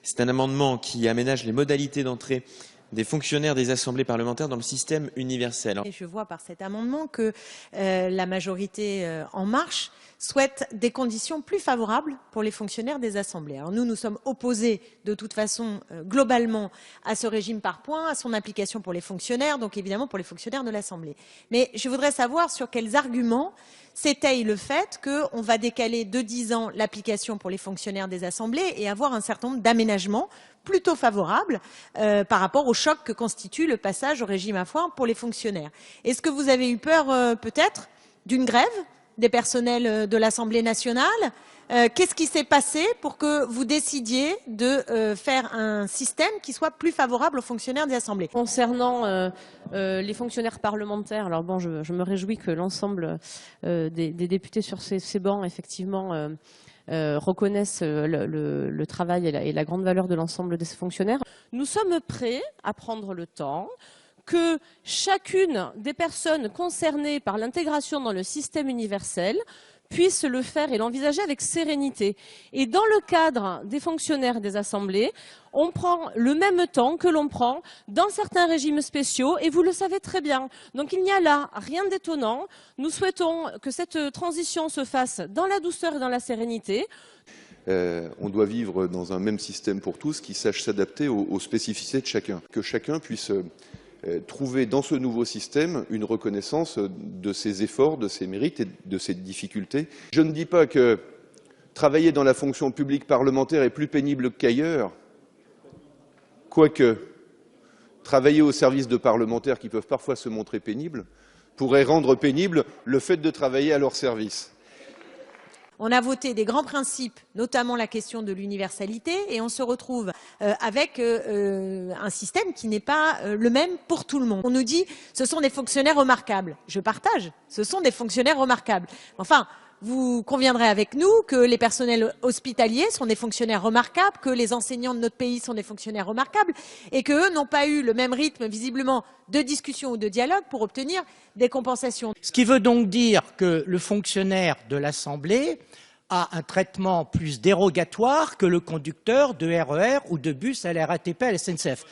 C'est un amendement qui aménage les modalités d'entrée des fonctionnaires des assemblées parlementaires dans le système universel. Et je vois par cet amendement que la majorité En Marche souhaite des conditions plus favorables pour les fonctionnaires des assemblées. Alors nous sommes opposés de toute façon globalement à ce régime par points, à son application pour les fonctionnaires, donc évidemment pour les fonctionnaires de l'Assemblée. Mais je voudrais savoir sur quels arguments s'étaye le fait qu'on va décaler de 10 ans l'application pour les fonctionnaires des assemblées et avoir un certain nombre d'aménagements plutôt favorables par rapport au choc que constitue le passage au régime à points pour les fonctionnaires. Est-ce que vous avez eu peur peut-être d'une grève des personnels de l'Assemblée nationale? Qu'est-ce qui s'est passé pour que vous décidiez de faire un système qui soit plus favorable aux fonctionnaires des assemblées? Concernant les fonctionnaires parlementaires, alors bon, je me réjouis que l'ensemble des députés sur ces bancs, effectivement, reconnaissent le travail et la grande valeur de l'ensemble de ces fonctionnaires. Nous sommes prêts à prendre le temps que chacune des personnes concernées par l'intégration dans le système universel puisse le faire et l'envisager avec sérénité. Et dans le cadre des fonctionnaires des assemblées, on prend le même temps que l'on prend dans certains régimes spéciaux, et vous le savez très bien. Donc il n'y a là rien d'étonnant. Nous souhaitons que cette transition se fasse dans la douceur et dans la sérénité. On doit vivre dans un même système pour tous qui sache s'adapter aux spécificités de chacun. Que chacun puisse trouver dans ce nouveau système une reconnaissance de ses efforts, de ses mérites et de ses difficultés. Je ne dis pas que travailler dans la fonction publique parlementaire est plus pénible qu'ailleurs, quoique travailler au service de parlementaires qui peuvent parfois se montrer pénibles pourrait rendre pénible le fait de travailler à leur service. On a voté des grands principes, notamment la question de l'universalité, et on se retrouve avec un système qui n'est pas le même pour tout le monde. On nous dit ce sont des fonctionnaires remarquables. Je partage, ce sont des fonctionnaires remarquables. Enfin, vous conviendrez avec nous que les personnels hospitaliers sont des fonctionnaires remarquables, que les enseignants de notre pays sont des fonctionnaires remarquables, et qu'eux n'ont pas eu le même rythme, visiblement, de discussion ou de dialogue pour obtenir des compensations. Ce qui veut donc dire que le fonctionnaire de l'Assemblée a un traitement plus dérogatoire que le conducteur de RER ou de bus à la RATP à la SNCF.